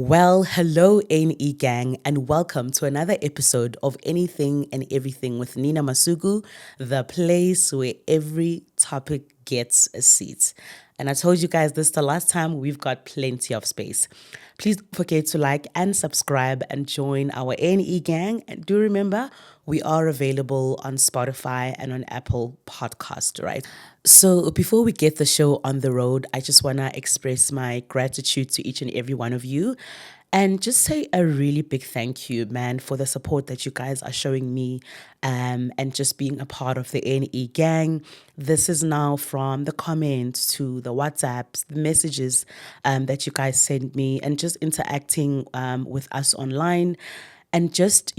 Well, hello, ANE gang, and welcome to another episode of Anything and Everything with Nina Masugu, the place where every topic gets a seat. And I told you guys this the last time, we've got plenty of space. Please don't forget to like and subscribe and join our ANE gang. And do remember, we are available on Spotify and on Apple Podcast, right? So before we get the show on the road, I just want to express my gratitude to each and every one of you and just say a really big thank you, man, for the support that you guys are showing me and just being a part of the NE gang. This is now from the comments to the WhatsApps, the messages that you guys send me, and just interacting with us online and just,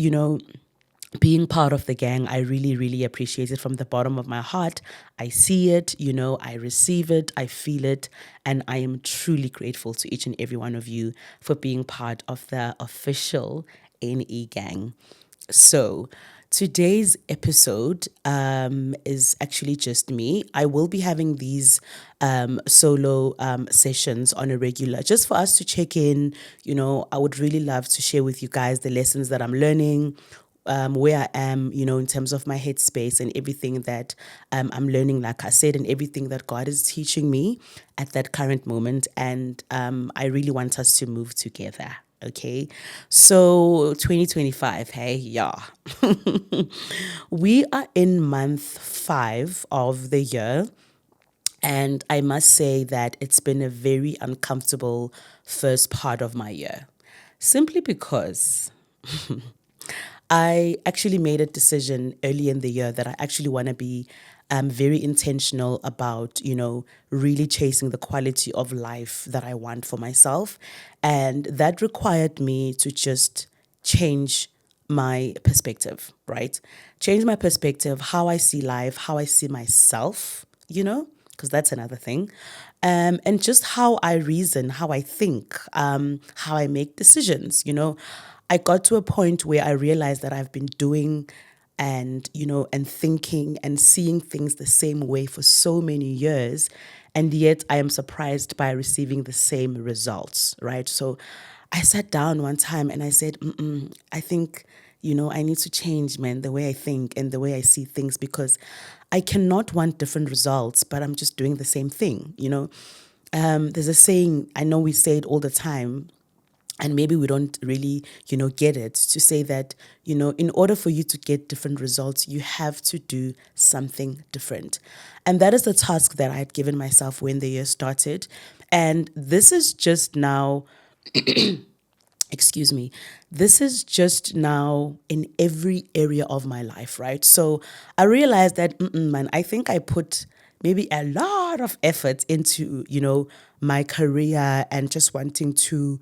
being part of the gang. I really, really appreciate it from the bottom of my heart. I see it, I receive it, I feel it, and I am truly grateful to each and every one of you for being part of the official NE gang. So, today's episode is actually just me. I will be having these solo sessions on a regular, just for us to check in. I would really love to share with you guys the lessons that I'm learning, where I am, in terms of my headspace and everything that I'm learning, like I said, and everything that God is teaching me at that current moment. And I really want us to move together. Okay, so 2025, hey, yeah. We are in month 5 of the year. And I must say that it's been a very uncomfortable first part of my year, simply because I actually made a decision early in the year that I actually want to be very intentional about, really chasing the quality of life that I want for myself. And that required me to just change my perspective, right? Change my perspective, how I see life, how I see myself, because that's another thing. And just how I reason, how I think, how I make decisions, I got to a point where I realized that I've been doing and thinking and seeing things the same way for so many years. And yet I am surprised by receiving the same results, right? So I sat down one time and I said, I think, I need to change, man, the way I think and the way I see things, because I cannot want different results, but I'm just doing the same thing, There's a saying, I know we say it all the time, and maybe we don't really, get it, to say that, in order for you to get different results, you have to do something different. And that is the task that I had given myself when the year started. And this is just now, excuse me, this is just now in every area of my life, right? So I realized that, man, I think I put maybe a lot of effort into, my career and just wanting to,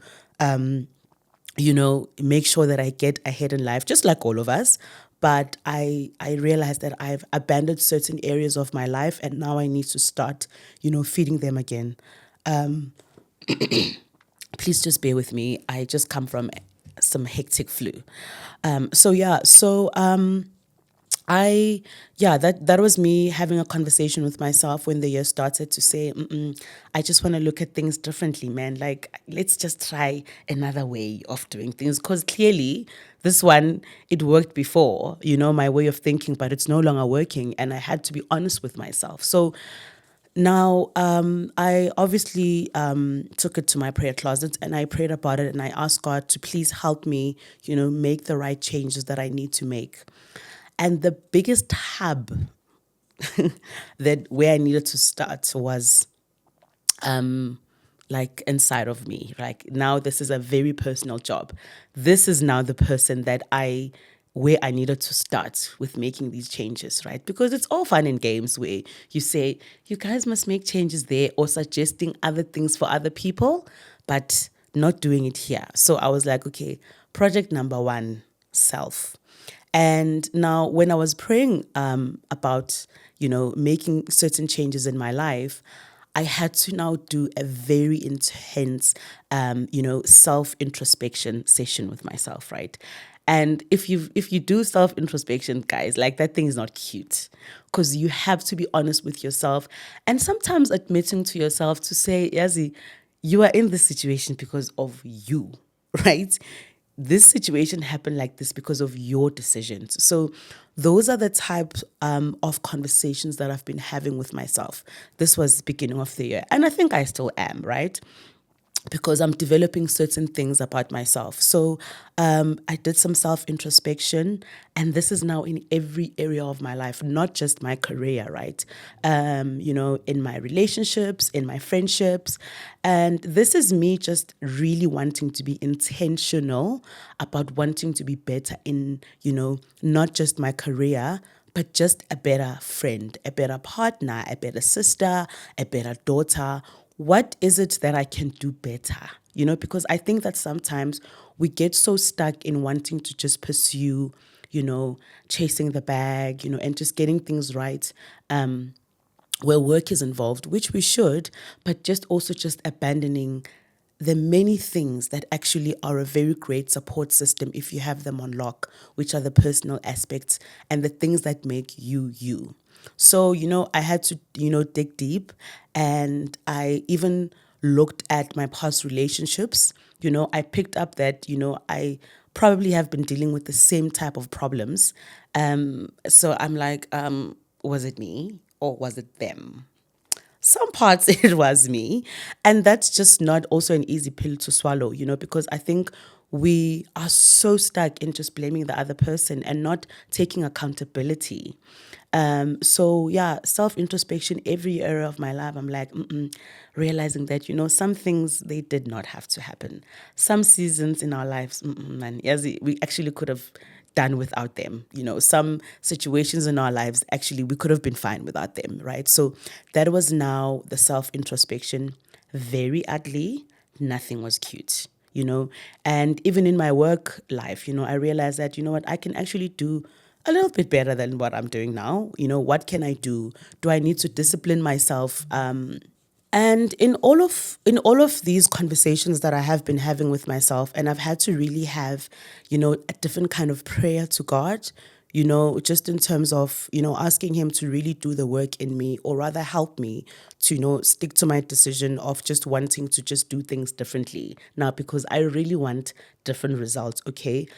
make sure that I get ahead in life, just like all of us. But I realized that I've abandoned certain areas of my life, and now I need to start, feeding them again. Please just bear with me. I just come from some hectic flu. That was me having a conversation with myself when the year started, to say, I just want to look at things differently, man. Like, let's just try another way of doing things, because clearly this one, it worked before, my way of thinking, but it's no longer working, and I had to be honest with myself. So now, I obviously took it to my prayer closet and I prayed about it, and I asked God to please help me, make the right changes that I need to make. And the biggest hub that where I needed to start was like inside of me. Like, now this is a very personal job. This is now the person that where I needed to start with making these changes, right? Because it's all fun and games where you say, you guys must make changes there, or suggesting other things for other people, but not doing it here. So I was like, okay, project number 1, self. And now when I was praying about, making certain changes in my life, I had to now do a very intense, self-introspection session with myself, right? And if you do self-introspection, guys, like, that thing is not cute, because you have to be honest with yourself, and sometimes admitting to yourself to say, Yazi, you are in this situation because of you. right? This situation happened like this because of your decisions. So those are the types of conversations that I've been having with myself. This was beginning of the year, and I think I still am, right? Because I'm developing certain things about myself. So I did some self introspection, and this is now in every area of my life, not just my career, right? In my relationships, in my friendships. And this is me just really wanting to be intentional about wanting to be better in, not just my career, but just a better friend, a better partner, a better sister, a better daughter. What is it that I can do better? Because I think that sometimes we get so stuck in wanting to just pursue, chasing the bag, and just getting things right. Where work is involved, which we should, but just also just abandoning the many things that actually are a very great support system if you have them on lock, which are the personal aspects and the things that make you you. So, I had to, dig deep, and I even looked at my past relationships. I picked up that, I probably have been dealing with the same type of problems. So I'm like, was it me or was it them? Some parts it was me. And that's just not also an easy pill to swallow, because I think we are so stuck in just blaming the other person and not taking accountability. So yeah, self introspection every area of my life. I'm like, realizing that some things they did not have to happen. Some seasons in our lives, man, yes, we actually could have done without them. Some situations in our lives actually we could have been fine without them, right? So that was now the self introspection. Very ugly. Nothing was cute. And even in my work life, I realized that what I can actually do a little bit better than what I'm doing now. What can I do? Do I need to discipline myself? And in all of these conversations that I have been having with myself, and I've had to really have, a different kind of prayer to God, just in terms of, asking him to really do the work in me, or rather help me to, stick to my decision of just wanting to just do things differently now, because I really want different results. Okay.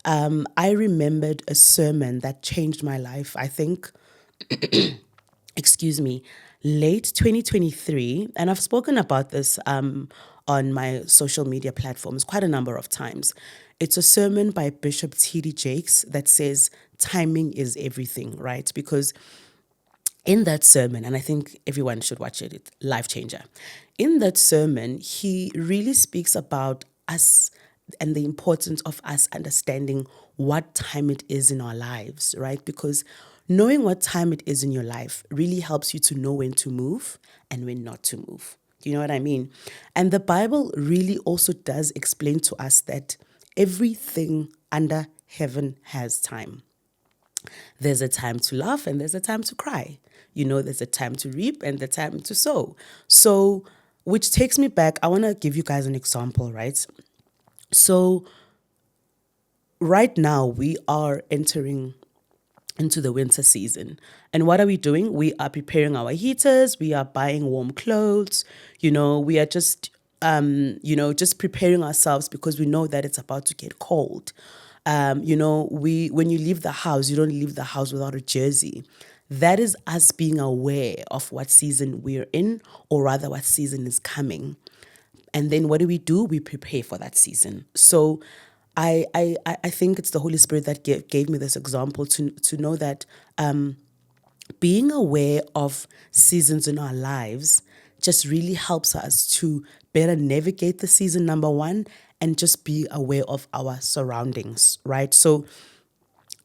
I remembered a sermon that changed my life. I think, excuse me, late 2023. And I've spoken about this on my social media platforms quite a number of times. It's a sermon by Bishop T.D. Jakes that says, timing is everything, right? Because in that sermon, and I think everyone should watch it, it's life changer. In that sermon, he really speaks about us and the importance of us understanding what time it is in our lives, right? Because knowing what time it is in your life really helps you to know when to move and when not to move. Do you know what I mean? And the Bible really also does explain to us that everything under heaven has time. There's a time to laugh and there's a time to cry. There's a time to reap and the time to sow. So, which takes me back, I want to give you guys an example, right? So, right now we are entering into the winter season. And what are we doing? We are preparing our heaters, we are buying warm clothes, we are just just preparing ourselves because we know that it's about to get cold. We when you leave the house, you don't leave the house without a jersey. That is us being aware of what season we're in, or rather what season is coming. And then what do? We prepare for that season. So I think it's the Holy Spirit that gave me this example to know that being aware of seasons in our lives just really helps us to better navigate the season, number one, and just be aware of our surroundings, right? So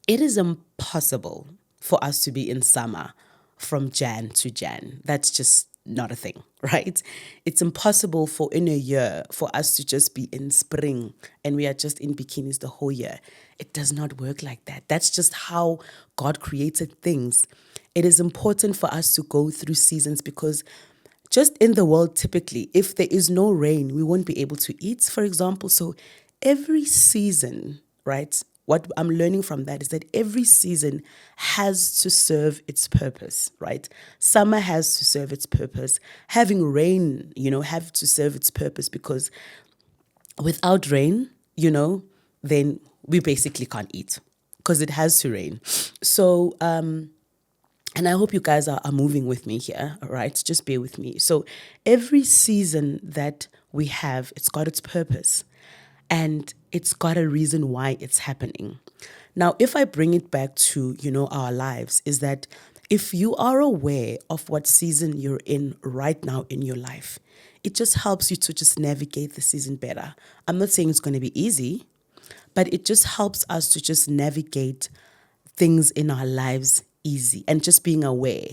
it is impossible for us to be in summer from Jan to Jan. That's just not a thing, right? It's impossible for in a year for us to just be in spring and we are just in bikinis the whole year. It does not work like that. That's just how God created things. It is important for us to go through seasons because just in the world, typically, if there is no rain, we won't be able to eat, for example. So every season, right? What I'm learning from that is that every season has to serve its purpose, right? Summer has to serve its purpose. Having rain, have to serve its purpose because without rain, you know, then we basically can't eat because it has to rain. So, and I hope you guys are moving with me here, all right? Just bear with me. So, every season that we have, it's got its purpose and it's got a reason why it's happening. Now, if I bring it back to, our lives, is that if you are aware of what season you're in right now in your life, it just helps you to just navigate the season better. I'm not saying it's going to be easy, but it just helps us to just navigate things in our lives easy and just being aware.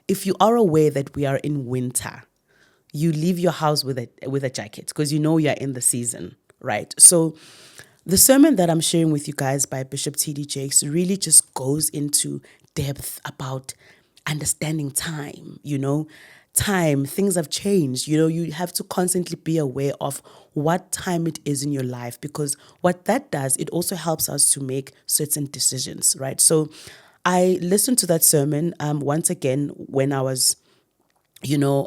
If you are aware that we are in winter, you leave your house with a jacket because you know you're in the season, right? So the sermon that I'm sharing with you guys by Bishop T.D. Jakes really just goes into depth about understanding time, time, things have changed. You have to constantly be aware of what time it is in your life because what that does, it also helps us to make certain decisions, right? So I listened to that sermon once again when I was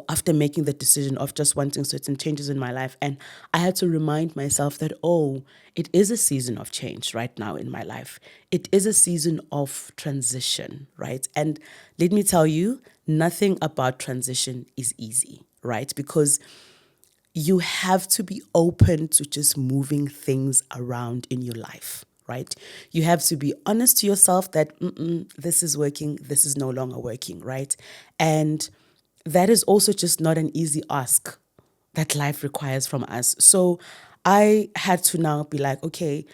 after making the decision of just wanting certain changes in my life. And I had to remind myself that, oh, it is a season of change right now in my life. It is a season of transition, right? And let me tell you, nothing about transition is easy, right? Because you have to be open to just moving things around in your life, right? You have to be honest to yourself that this is working, this is no longer working, right? And that is also just not an easy ask that life requires from us. So I had to now be like, okay,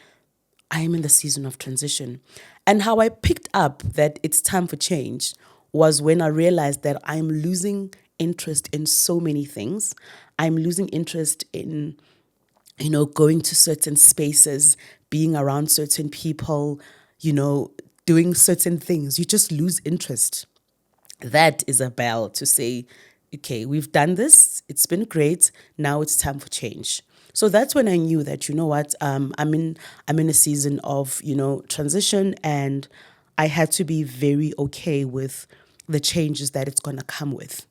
I am in the season of transition. And how I picked up that it's time for change was when I realized that I'm losing interest in so many things. I'm losing interest in, going to certain spaces, being around certain people, doing certain things. You just lose interest. That is a bell to say, okay, we've done this. It's been great. Now it's time for change. So that's when I knew that, you know what, I'm in a season of, transition, and I had to be very okay with the changes that it's going to come with.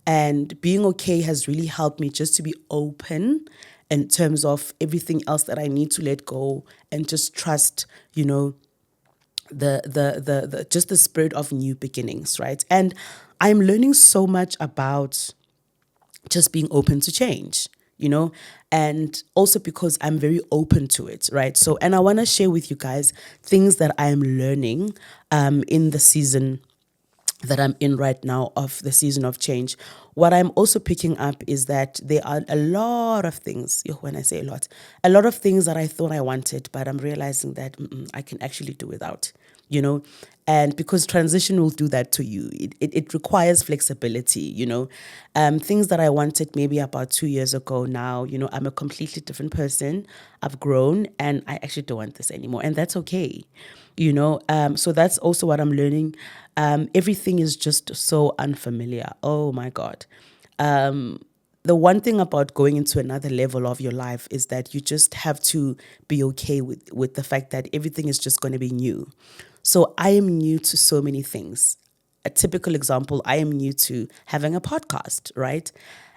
And being okay has really helped me just to be open in terms of everything else that I need to let go and just trust, the just the spirit of new beginnings, right? And I'm learning so much about just being open to change, and also because I'm very open to it, right? So, and I want to share with you guys things that I am learning in the season that I'm in right now of the season of change. What I'm also picking up is that there are a lot of things, when I say a lot of things that I thought I wanted, but I'm realizing that I can actually do without, and because transition will do that to you. It requires flexibility, things that I wanted maybe about 2 years ago now, I'm a completely different person. I've grown and I actually don't want this anymore. And that's okay, so that's also what I'm learning. Everything is just so unfamiliar. Oh my God. The one thing about going into another level of your life is that you just have to be okay with the fact that everything is just going to be new. So I am new to so many things. A typical example, I am new to having a podcast, right?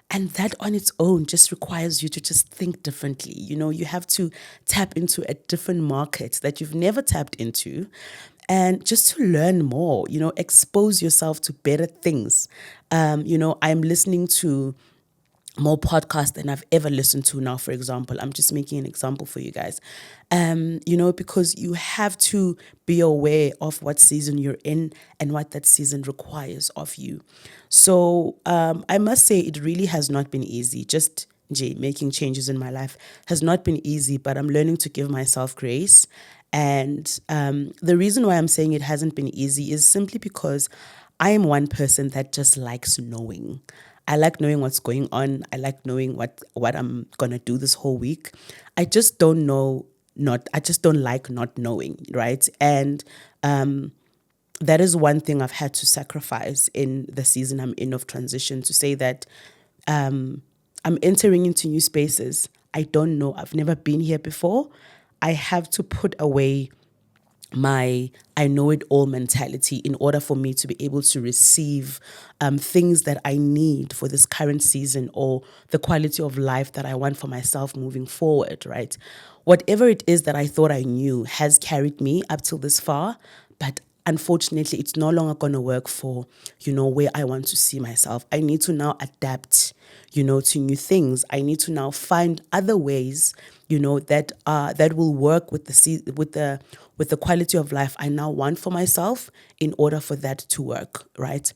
And that on its own just requires you to just think differently. You have to tap into a different market that you've never tapped into and just to learn more, expose yourself to better things. I'm listening to more podcasts than I've ever listened to now, for example. I'm just making an example for you guys. Because you have to be aware of what season you're in and what that season requires of you. So I must say it really has not been easy. Just making changes in my life has not been easy, but I'm learning to give myself grace. And the reason why I'm saying it hasn't been easy is simply because I am one person that just likes knowing. I like knowing what's going on. I like knowing what I'm gonna do this whole week. I just don't know I just don't like not knowing, right? And that is one thing I've had to sacrifice in the season I'm in of transition, to say that I'm entering into new spaces. I don't know. I've never been here before. I have to put away my I know it all mentality in order for me to be able to receive things that I need for this current season or the quality of life that I want for myself moving forward, right? whatever it is that I thought I knew has carried me up till this far, but unfortunately it's no longer going to work for, where I want to see myself. I need to now adapt, to new things. I need to now find other ways, that will work with the quality of life I now want for myself in order for that to work, right?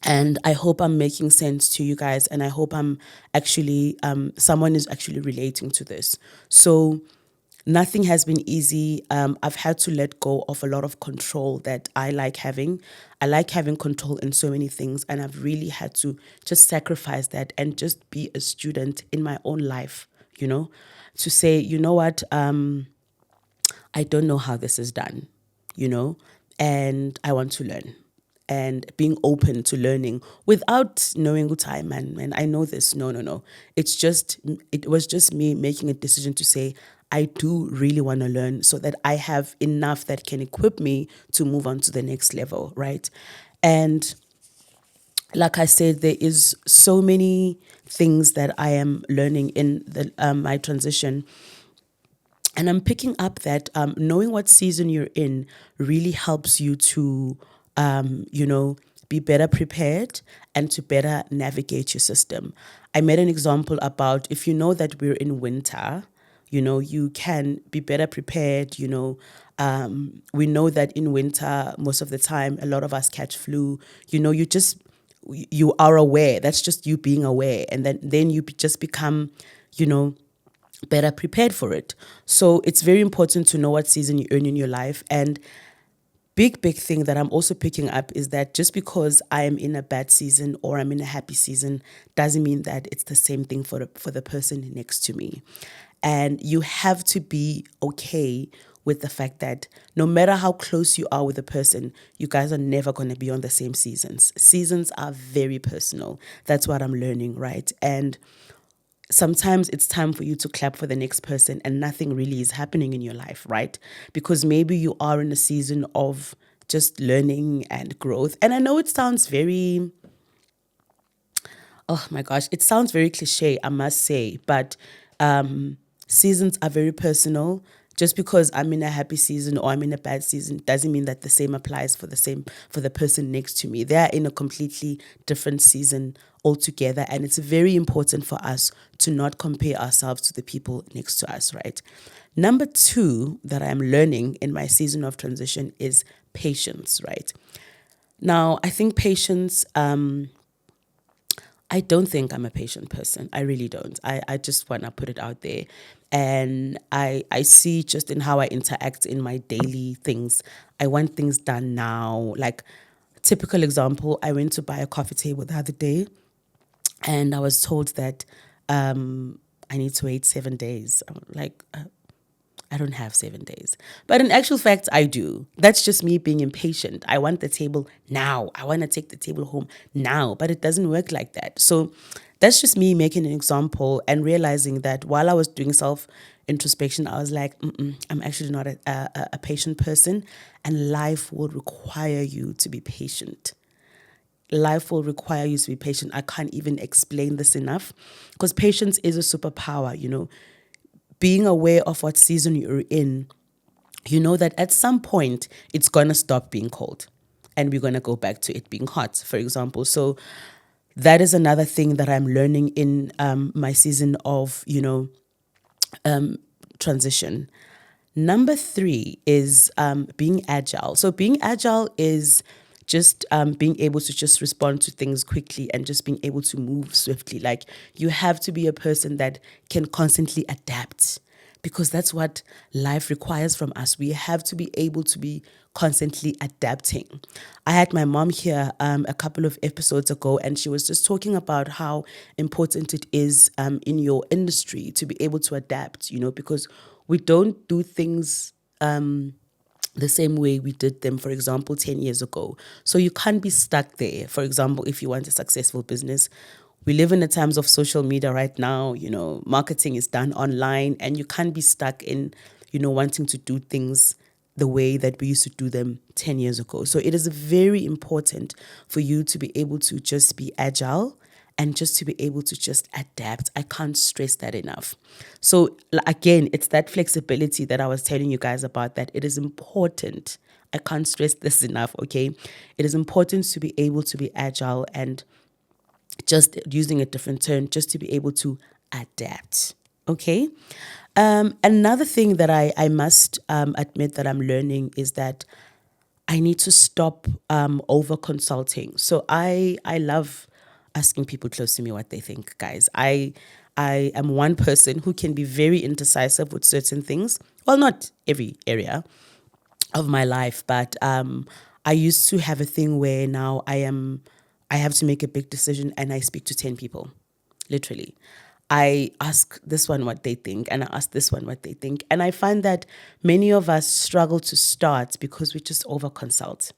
And I hope I'm making sense to you guys, and I hope I'm actually someone is actually relating to this. So nothing has been easy. I've had to let go of a lot of control that I like having. I like having control in so many things, and I've really had to just sacrifice that and just be a student in my own life, to say, you know what, I don't know how this is done, you know, and I want to learn. And being open to learning without knowing what time and I know this. No, no, no. It was just me making a decision to say, I do really want to learn so that I have enough that can equip me to move on to the next level, right? And like I said, there is so many things that I am learning in my transition, and I'm picking up that knowing what season you're in really helps you to, be better prepared and to better navigate your system. I made an example about if you know that we're in winter, you can be better prepared. We know that in winter, most of the time, a lot of us catch flu. You are aware. That's just you being aware. And then you just become, better prepared for it. So it's very important to know what season you're in your life. And big thing that I'm also picking up is that just because I am in a bad season or I'm in a happy season doesn't mean that it's the same thing for the person next to me. And you have to be okay with the fact that no matter how close you are with a person, you guys are never going to be on the same seasons. Seasons are very personal. That's what I'm learning, right? And sometimes it's time for you to clap for the next person and nothing really is happening in your life, right? Because maybe you are in a season of just learning and growth. And I know it sounds very, oh my gosh, it sounds very cliche, I must say, but seasons are very personal. Just because I'm in a happy season or I'm in a bad season doesn't mean that the same applies for the person next to me. They're in a completely different season altogether, and it's very important for us to not compare ourselves to the people next to us, right? Number 2 that I'm learning in my season of transition is patience, right? Now, I think patience, I don't think I'm a patient person. I really don't. I just want to put it out there. And I see just in how I interact in my daily things, I want things done now. Like, typical example, I went to buy a coffee table the other day and I was told that I need to wait 7 days. I'm like, I don't have 7 days. But in actual fact, I do. That's just me being impatient. I want the table now. I want to take the table home now. But it doesn't work like that. So that's just me making an example and realizing that while I was doing self introspection, I was like, I'm actually not a patient person. And life will require you to be patient. Life will require you to be patient. I can't even explain this enough because patience is a superpower, being aware of what season you're in, you know that at some point it's going to stop being cold and we're going to go back to it being hot, for example. So that is another thing that I'm learning in my season of, transition. Number 3 is being agile. So being agile is just being able to just respond to things quickly and just being able to move swiftly. Like, you have to be a person that can constantly adapt because that's what life requires from us. We have to be able to be constantly adapting. I had my mom here a couple of episodes ago, and she was just talking about how important it is in your industry to be able to adapt, because we don't do things the same way we did them, for example, 10 years ago. So you can't be stuck there. For example, if you want a successful business, we live in the times of social media right now, marketing is done online and you can't be stuck in, wanting to do things the way that we used to do them 10 years ago. So it is very important for you to be able to just be agile and just to be able to just adapt. I can't stress that enough. So again, it's that flexibility that I was telling you guys about, that it is important. I can't stress this enough, okay? It is important to be able to be agile, and just using a different term, just to be able to adapt, okay? Another thing that I must admit that I'm learning is that I need to stop over consulting. So I love asking people close to me what they think, guys. I am one person who can be very indecisive with certain things. Well, not every area of my life, but I used to have a thing where now I have to make a big decision and I speak to 10 people, literally. I ask this one what they think, and I ask this one what they think. And I find that many of us struggle to start because we just over consult.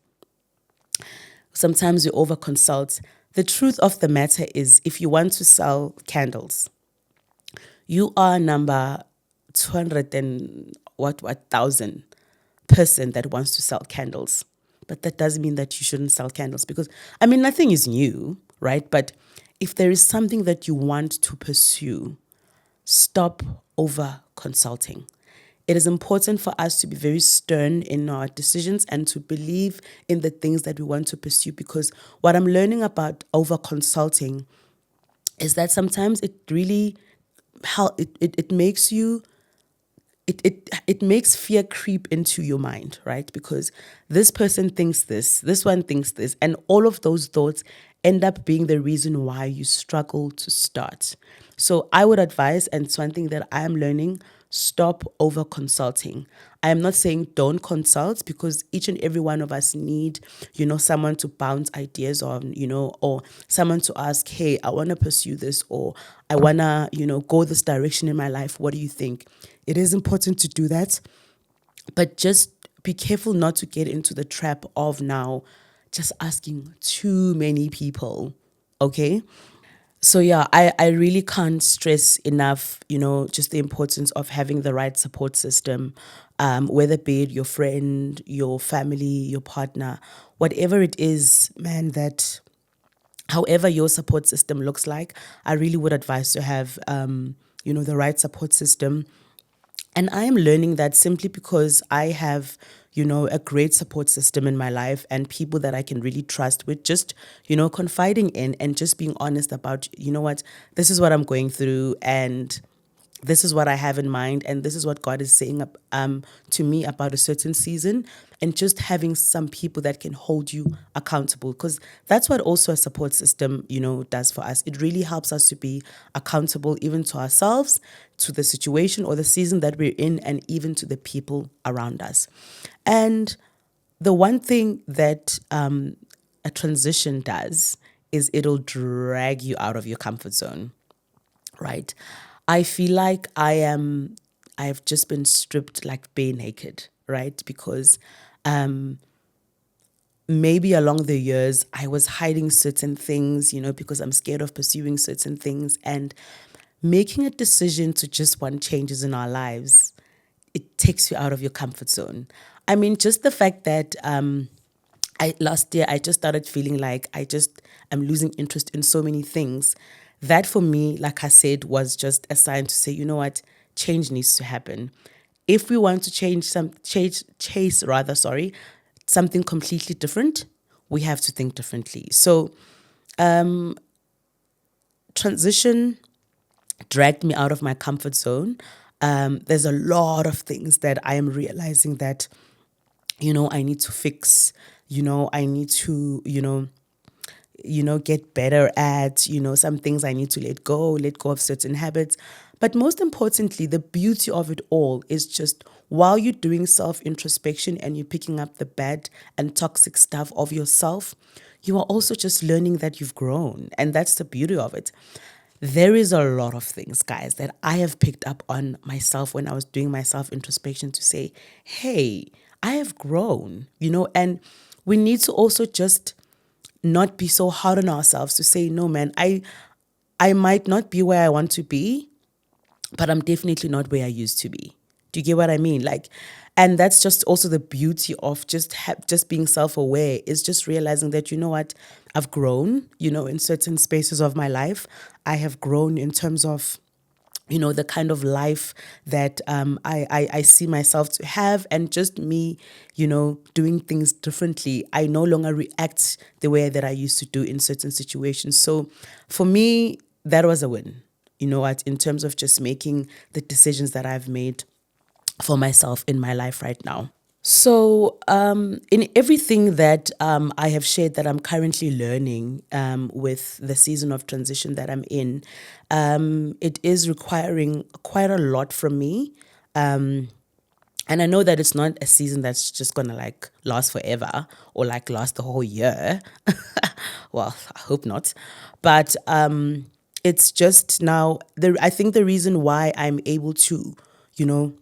Sometimes we over consult. The truth of the matter is, if you want to sell candles, you are number 200 and what thousand person that wants to sell candles. But that doesn't mean that you shouldn't sell candles, because, I mean, nothing is new, right? But if there is something that you want to pursue, stop over consulting. It is important for us to be very stern in our decisions and to believe in the things that we want to pursue, because what I'm learning about over consulting is that sometimes it really it makes you it makes fear creep into your mind, right? Because this person thinks this one thinks this, and all of those thoughts end up being the reason why you struggle to start. So I would advise, and it's one thing that I am learning, stop over consulting. I am not saying don't consult, because each and every one of us need, someone to bounce ideas on, or someone to ask, hey, I want to pursue this, or I want to, go this direction in my life. What do you think? It is important to do that, but just be careful not to get into the trap of now just asking too many people, okay? So yeah, I really can't stress enough, just the importance of having the right support system, whether be it your friend, your family, your partner, whatever it is, man, that however your support system looks like, I really would advise to have, the right support system. And I am learning that simply because I have, a great support system in my life and people that I can really trust with, just, confiding in and just being honest about, what, this is what I'm going through, and this is what I have in mind, and this is what God is saying to me about a certain season, and just having some people that can hold you accountable, because that's what also a support system, does for us. It really helps us to be accountable, even to ourselves, to the situation or the season that we're in, and even to the people around us. And the one thing that a transition does is it'll drag you out of your comfort zone, right? I feel like I've just been stripped like bare naked, right? Because maybe along the years I was hiding certain things, because I'm scared of pursuing certain things, and making a decision to just want changes in our lives, it takes you out of your comfort zone. I mean, just the fact that last year I just started feeling like I just am losing interest in so many things. That for me, like I said, was just a sign to say, you know what, change needs to happen. If we want to chase something completely different, we have to think differently. So transition dragged me out of my comfort zone. There's a lot of things that I am realizing that, I need to fix, I need to, get better at, some things I need to let go of certain habits. But most importantly, the beauty of it all is just while you're doing self-introspection and you're picking up the bad and toxic stuff of yourself, you are also just learning that you've grown. And that's the beauty of it. There is a lot of things, guys, that I have picked up on myself when I was doing my self-introspection to say, hey, I have grown, and we need to also just not be so hard on ourselves to say, no, man, I might not be where I want to be, but I'm definitely not where I used to be. Do you get what I mean? Like, and that's just also the beauty of just being self-aware, is just realizing that, you know what, I've grown, in certain spaces of my life. I have grown in terms of, the kind of life that I see myself to have, and just me, doing things differently. I no longer react the way that I used to do in certain situations. So for me, that was a win, what, in terms of just making the decisions that I've made for myself in my life right now. So, in everything that I have shared that I'm currently learning with the season of transition that I'm in, it is requiring quite a lot from me. And I know that it's not a season that's just gonna like last forever or like last the whole year. Well, I hope not. But it's just now, I think the reason why I'm able to, you know,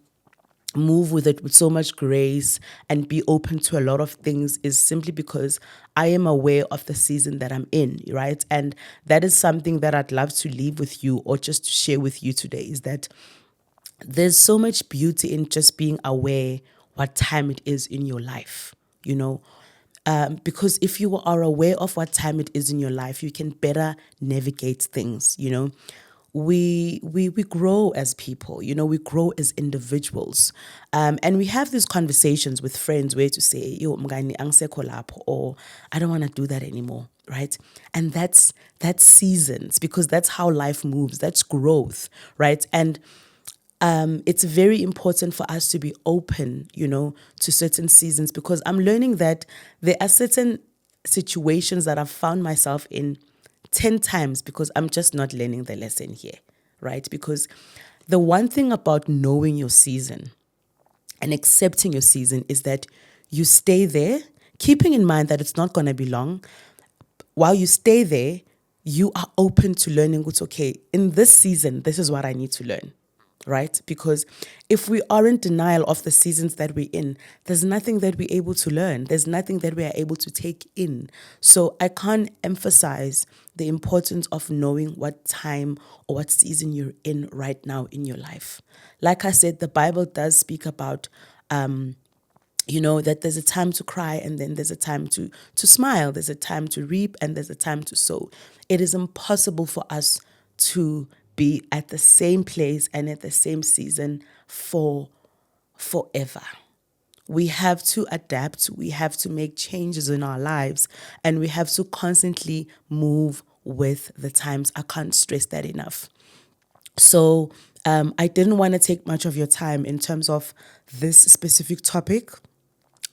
move with it with so much grace and be open to a lot of things is simply because I am aware of the season that I'm in, right? And that is something that I'd love to leave with you, or just to share with you today, is that there's so much beauty in just being aware what time it is in your life, because if you are aware of what time it is in your life, you can better navigate things. We grow as people, we grow as individuals, and we have these conversations with friends where to say, yo mngani angisekho lapho, or I don't want to do that anymore, right? And that's seasons, because that's how life moves. That's growth, right? And it's very important for us to be open, to certain seasons, because I'm learning that there are certain situations that I've found myself in 10 times because I'm just not learning the lesson here, right? Because the one thing about knowing your season and accepting your season is that you stay there, keeping in mind that it's not going to be long. While you stay there, you are open to learning what's okay. In this season, this is what I need to learn, right? Because if we are in denial of the seasons that we're in, there's nothing that we're able to learn. There's nothing that we are able to take in. So I can't emphasize the importance of knowing what time or what season you're in right now in your life. Like I said, the Bible does speak about that there's a time to cry, and then there's a time to smile. There's a time to reap, and there's a time to sow. It is impossible for us to be at the same place and at the same season for forever. We have to adapt. We have to make changes in our lives, and we have to constantly move with the times. I can't stress that enough. So I didn't want to take much of your time in terms of this specific topic,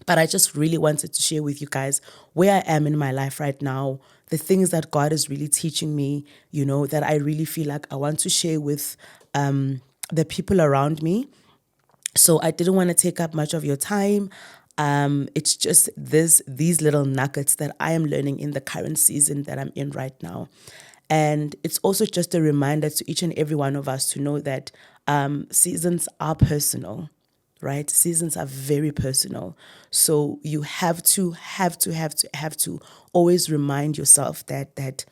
but I just really wanted to share with you guys where I am in my life right now, the things that God is really teaching me, that I really feel like I want to share with the people around me. So I didn't want to take up much of your time. It's just these little nuggets that I am learning in the current season that I'm in right now. And it's also just a reminder to each and every one of us to know that seasons are personal, right? Seasons are very personal. So you have to always remind yourself that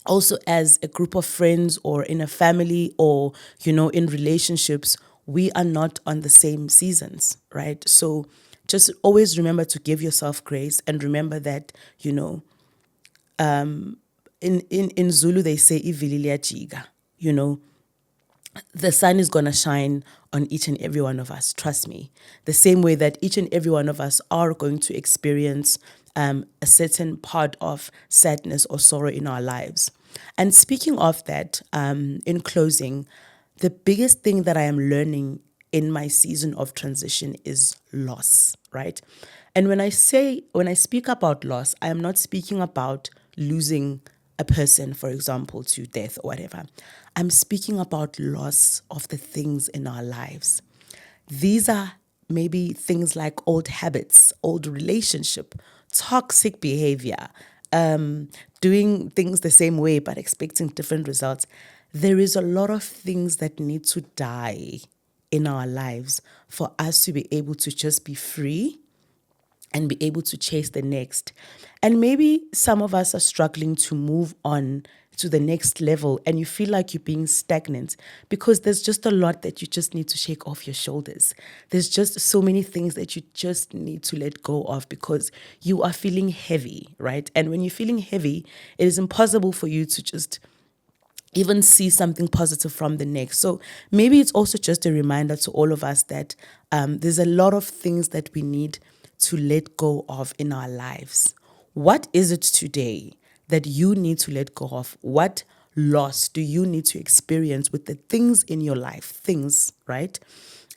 also, as a group of friends or in a family or, in relationships, we are not on the same seasons, right? So just always remember to give yourself grace, and remember that, in Zulu, they say, "Ivili liyajiga," the sun is going to shine on each and every one of us. Trust me. The same way that each and every one of us are going to experience a certain part of sadness or sorrow in our lives. And speaking of that, in closing, the biggest thing that I am learning in my season of transition is loss, right? And when I speak about loss, I am not speaking about losing a person, for example, to death or whatever. I'm speaking about loss of the things in our lives. These are maybe things like old habits, old relationship, toxic behavior, doing things the same way but expecting different results. There is a lot of things that need to die in our lives for us to be able to just be free and be able to chase the next. And maybe some of us are struggling to move on to the next level and you feel like you're being stagnant because there's just a lot that you just need to shake off your shoulders. There's just so many things that you just need to let go of because you are feeling heavy, right? And when you're feeling heavy, it is impossible for you to just even see something positive from the next. So maybe it's also just a reminder to all of us that there's a lot of things that we need to let go of in our lives. What is it today that you need to let go of? What loss do you need to experience with the things in your life? Things, right?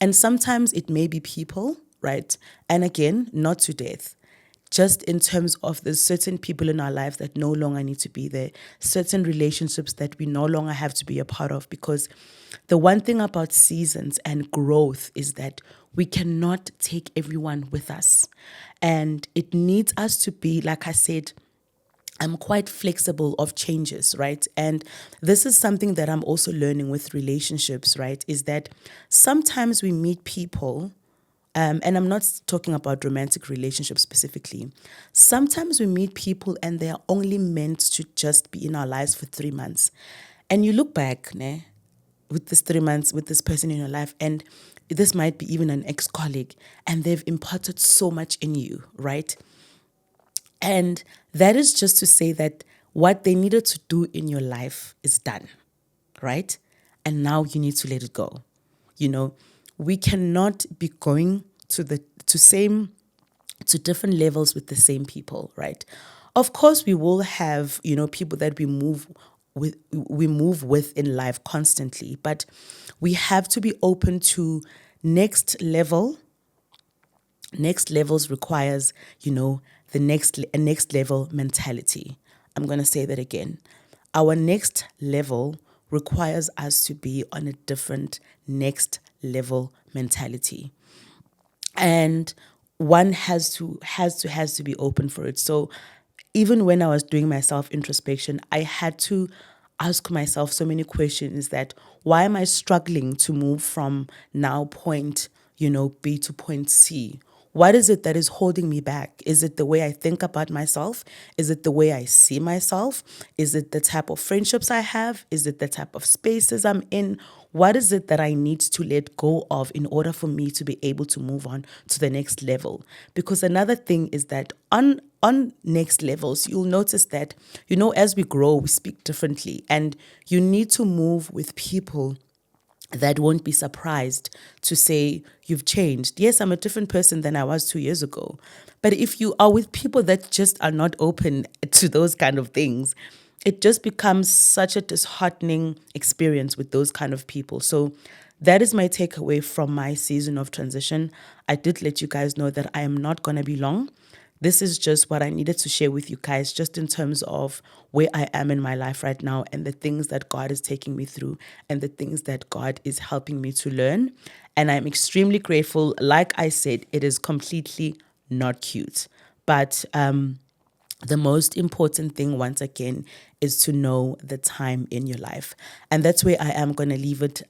And sometimes it may be people, right? And again, not to death, just in terms of there's certain people in our life that no longer need to be there, certain relationships that we no longer have to be a part of. Because the one thing about seasons and growth is that we cannot take everyone with us. And it needs us to be, like I said, I'm quite flexible of changes, right? And this is something that I'm also learning with relationships, right? Is that sometimes we meet people and I'm not talking about romantic relationships specifically. Sometimes we meet people and they are only meant to just be in our lives for 3 months. And you look back, ne, with this 3 months, with this person in your life, and this might be even an ex-colleague, and they've imparted so much in you, right? And that is just to say that what they needed to do in your life is done, right? And now you need to let it go. You know, we cannot be going to different levels with the same people, right? Of course, we will have, people that we move with in life constantly, but we have to be open to next level. Next levels requires, the next level mentality. I'm going to say that again. Our next level requires us to be on a different next level mentality. And one has to be open for it. So even when I was doing my self introspection, I had to ask myself so many questions that why am I struggling to move from now point, B to point C? What is it that is holding me back? Is it the way I think about myself? Is it the way I see myself? Is it the type of friendships I have? Is it the type of spaces I'm in? What is it that I need to let go of in order for me to be able to move on to the next level? Because another thing is that on next levels, you'll notice that, as we grow, we speak differently, and you need to move with people that won't be surprised to say you've changed. Yes, I'm a different person than I was 2 years ago. But if you are with people that just are not open to those kind of things, it just becomes such a disheartening experience with those kind of people. So that is my takeaway from my season of transition. I did let you guys know that I am not going to be long. This is just what I needed to share with you guys, just in terms of where I am in my life right now and the things that God is taking me through and the things that God is helping me to learn. And I'm extremely grateful. Like I said, it is completely not cute. But the most important thing, once again, is to know the time in your life. And that's where I am going to leave it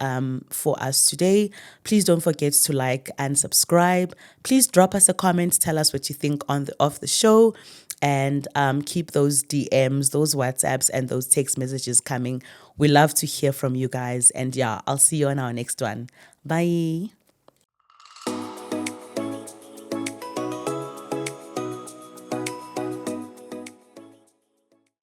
for us today. Please don't forget to like and subscribe. Please drop us a comment. Tell us what you think of the show. And keep those DMs, those WhatsApps, and those text messages coming. We love to hear from you guys. And yeah, I'll see you on our next one. Bye.